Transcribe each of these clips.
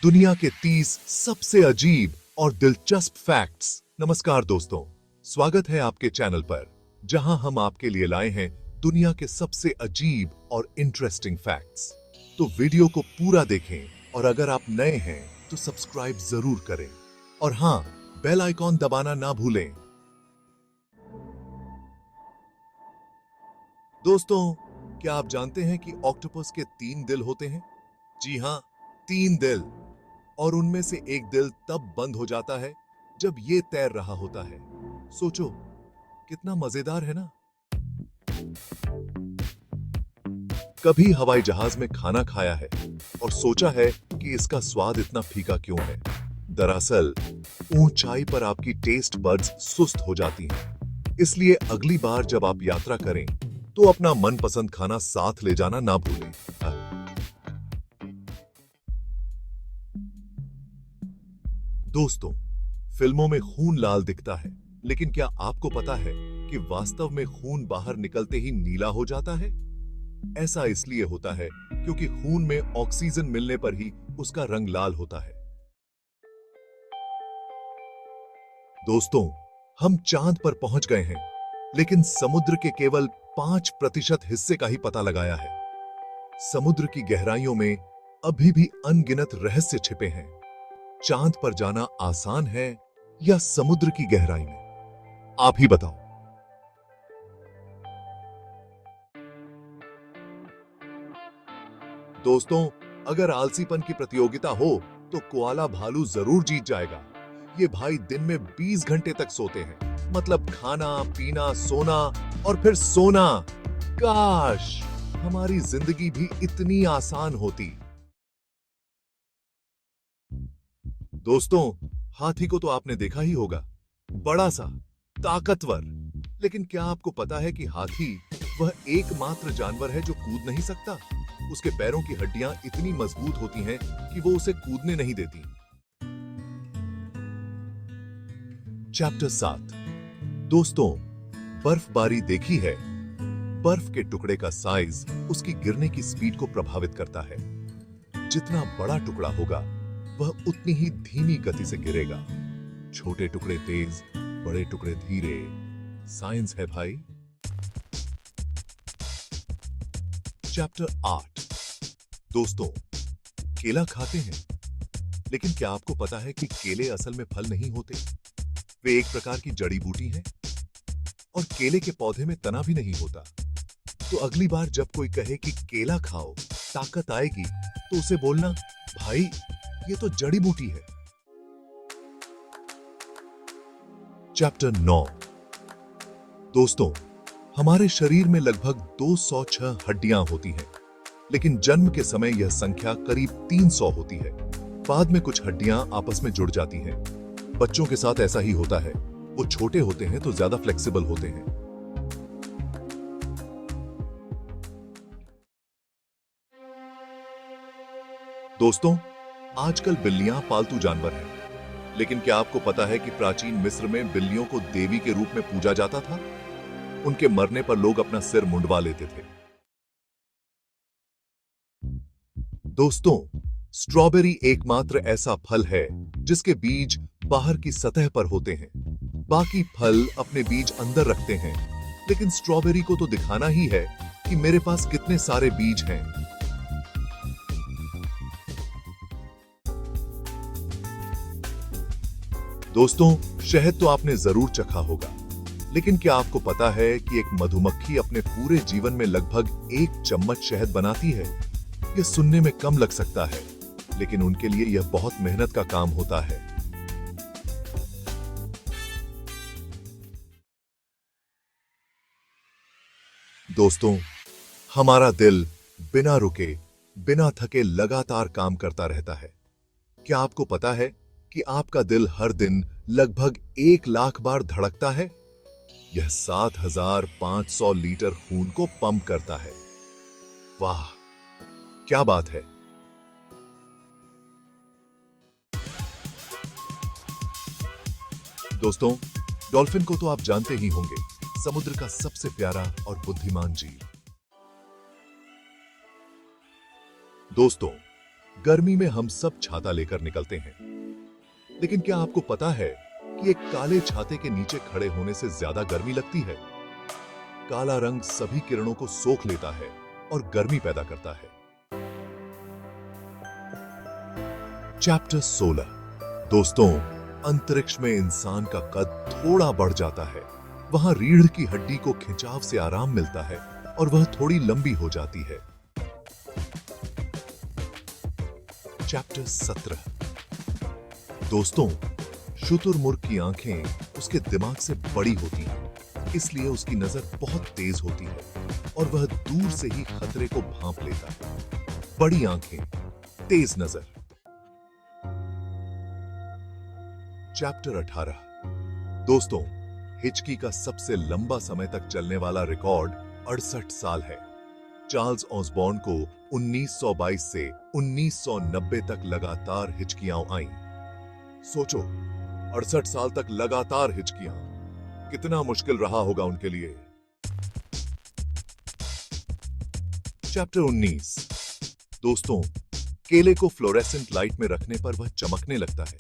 दुनिया के 30 सबसे अजीब और दिलचस्प फैक्ट्स। नमस्कार दोस्तों, स्वागत है आपके चैनल पर, जहां हम आपके लिए लाए हैं दुनिया के सबसे अजीब और इंटरेस्टिंग फैक्ट्स। तो वीडियो को पूरा देखें और अगर आप नए हैं तो सब्सक्राइब जरूर करें और हां, बेल आइकॉन दबाना ना भूलें। दोस्तों, क्या आप जानते हैं कि ऑक्टोपस के 3 दिल होते हैं? जी हां, 3 दिल। और उनमें से एक दिल तब बंद हो जाता है जब ये तैर रहा होता है। सोचो, कितना मजेदार है ना। कभी हवाई जहाज में खाना खाया है और सोचा है कि इसका स्वाद इतना फीका क्यों है? दरअसल ऊंचाई पर आपकी टेस्ट बड्स सुस्त हो जाती हैं। इसलिए अगली बार जब आप यात्रा करें तो अपना मनपसंद खाना साथ ले जाना ना भूलें। दोस्तों, फिल्मों में खून लाल दिखता है, लेकिन क्या आपको पता है कि वास्तव में खून बाहर निकलते ही नीला हो जाता है? ऐसा इसलिए होता है क्योंकि खून में ऑक्सीजन मिलने पर ही उसका रंग लाल होता है। दोस्तों, हम चांद पर पहुंच गए हैं, लेकिन समुद्र के केवल 5% हिस्से का ही पता लगाया है। समुद्र की गहराइयों में अभी भी अनगिनत रहस्य छिपे हैं। चांद पर जाना आसान है या समुद्र की गहराई में? आप ही बताओ। दोस्तों, अगर आलसीपन की प्रतियोगिता हो तो कोआला भालू जरूर जीत जाएगा। ये भाई दिन में 20 घंटे तक सोते हैं, मतलब खाना, पीना, सोना और फिर सोना। काश हमारी जिंदगी भी इतनी आसान होती। दोस्तों, हाथी को तो आपने देखा ही होगा, बड़ा सा, ताकतवर। लेकिन क्या आपको पता है कि हाथी वह एकमात्र जानवर है जो कूद नहीं सकता? उसके पैरों की हड्डियां इतनी मजबूत होती हैं कि वो उसे कूदने नहीं देती। चैप्टर 7। दोस्तों, बर्फबारी देखी है? बर्फ के टुकड़े का साइज उसकी गिरने की स्पीड को प्रभावित करता है। जितना बड़ा टुकड़ा होगा, वह उतनी ही धीमी गति से गिरेगा। छोटे टुकड़े तेज, बड़े टुकड़े धीरे। साइंस है भाई। चैप्टर 8। दोस्तों, केला खाते हैं, लेकिन क्या आपको पता है कि केले असल में फल नहीं होते? वे एक प्रकार की जड़ी बूटी हैं और केले के पौधे में तना भी नहीं होता। तो अगली बार जब कोई कहे कि केला खाओ, ताकत आएगी, तो उसे बोलना, भाई ये तो जड़ी बूटी है। चैप्टर 9। दोस्तों, हमारे शरीर में लगभग 206 हड्डियां होती हैं, लेकिन जन्म के समय यह संख्या करीब 300 होती है। बाद में कुछ हड्डियां आपस में जुड़ जाती हैं। बच्चों के साथ ऐसा ही होता है। वो छोटे होते हैं तो ज्यादा फ्लेक्सिबल होते हैं। दोस्तों, आजकल बिल्लियां पालतू जानवर हैं, लेकिन क्या आपको पता है कि प्राचीन मिस्र में बिल्लियों को देवी के रूप में पूजा जाता था? उनके मरने पर लोग अपना सिर मुंडवा लेते थे। दोस्तों, स्ट्रॉबेरी एकमात्र ऐसा फल है जिसके बीज बाहर की सतह पर होते हैं। बाकी फल अपने बीज अंदर रखते हैं, लेकिन स्ट्रॉबेरी को तो दिखाना ही है कि मेरे पास कितने सारे बीज हैं। दोस्तों, शहद तो आपने जरूर चखा होगा, लेकिन क्या आपको पता है कि एक मधुमक्खी अपने पूरे जीवन में लगभग 1 चम्मच शहद बनाती है? यह सुनने में कम लग सकता है, लेकिन उनके लिए यह बहुत मेहनत का काम होता है। दोस्तों, हमारा दिल बिना रुके, बिना थके लगातार काम करता रहता है। क्या आपको पता है कि आपका दिल हर दिन लगभग 1 लाख बार धड़कता है? यह 7,500 लीटर खून को पंप करता है। वाह, क्या बात है। दोस्तों, डॉल्फिन को तो आप जानते ही होंगे, समुद्र का सबसे प्यारा और बुद्धिमान जीव। दोस्तों, गर्मी में हम सब छाता लेकर निकलते हैं, लेकिन क्या आपको पता है कि एक काले छाते के नीचे खड़े होने से ज्यादा गर्मी लगती है? काला रंग सभी किरणों को सोख लेता है और गर्मी पैदा करता है। चैप्टर 16। दोस्तों, अंतरिक्ष में इंसान का कद थोड़ा बढ़ जाता है। वहां रीढ़ की हड्डी को खिंचाव से आराम मिलता है और वह थोड़ी लंबी हो जाती है। चैप्टर 17। दोस्तों, शुतुरमुर्ग की आंखें उसके दिमाग से बड़ी होती हैं, इसलिए उसकी नजर बहुत तेज होती है और वह दूर से ही खतरे को भांप लेता है। बड़ी आंखें, तेज नजर। चैप्टर 18। दोस्तों, हिचकी का सबसे लंबा समय तक चलने वाला रिकॉर्ड 68 साल है। चार्ल्स ऑसबॉर्न को 1922 से 1990 तक लगातार हिचकियां आईं। सोचो, 68 साल तक लगातार हिचकियां, कितना मुश्किल रहा होगा उनके लिए। चैप्टर 19। दोस्तों, केले को फ्लोरेसेंट लाइट में रखने पर वह चमकने लगता है।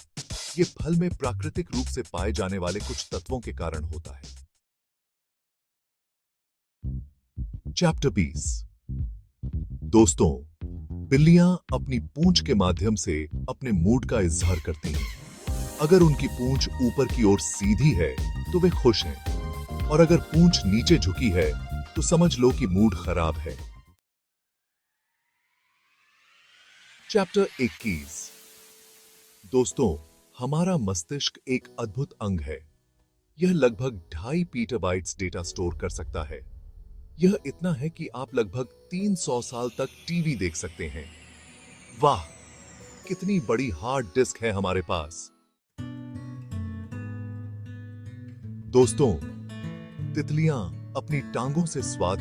ये फल में प्राकृतिक रूप से पाए जाने वाले कुछ तत्वों के कारण होता है। चैप्टर 20। दोस्तों, बिल्लियां अपनी पूंछ के माध्यम से अपने मूड का इजहार करती हैं। अगर उनकी पूंछ ऊपर की ओर सीधी है तो वे खुश हैं, और अगर पूंछ नीचे झुकी है तो समझ लो कि मूड खराब है। चैप्टर 21। दोस्तों, हमारा मस्तिष्क एक अद्भुत अंग है। यह लगभग 2.5 पीटाबाइट्स डेटा स्टोर कर सकता है। यह इतना है कि आप लगभग 300 साल तक टीवी देख सकते हैं। वाह, कितनी बड़ी हार्ड डिस्क है हमारे पास। दोस्तों, तितलियां अपनी टांगों से स्वाद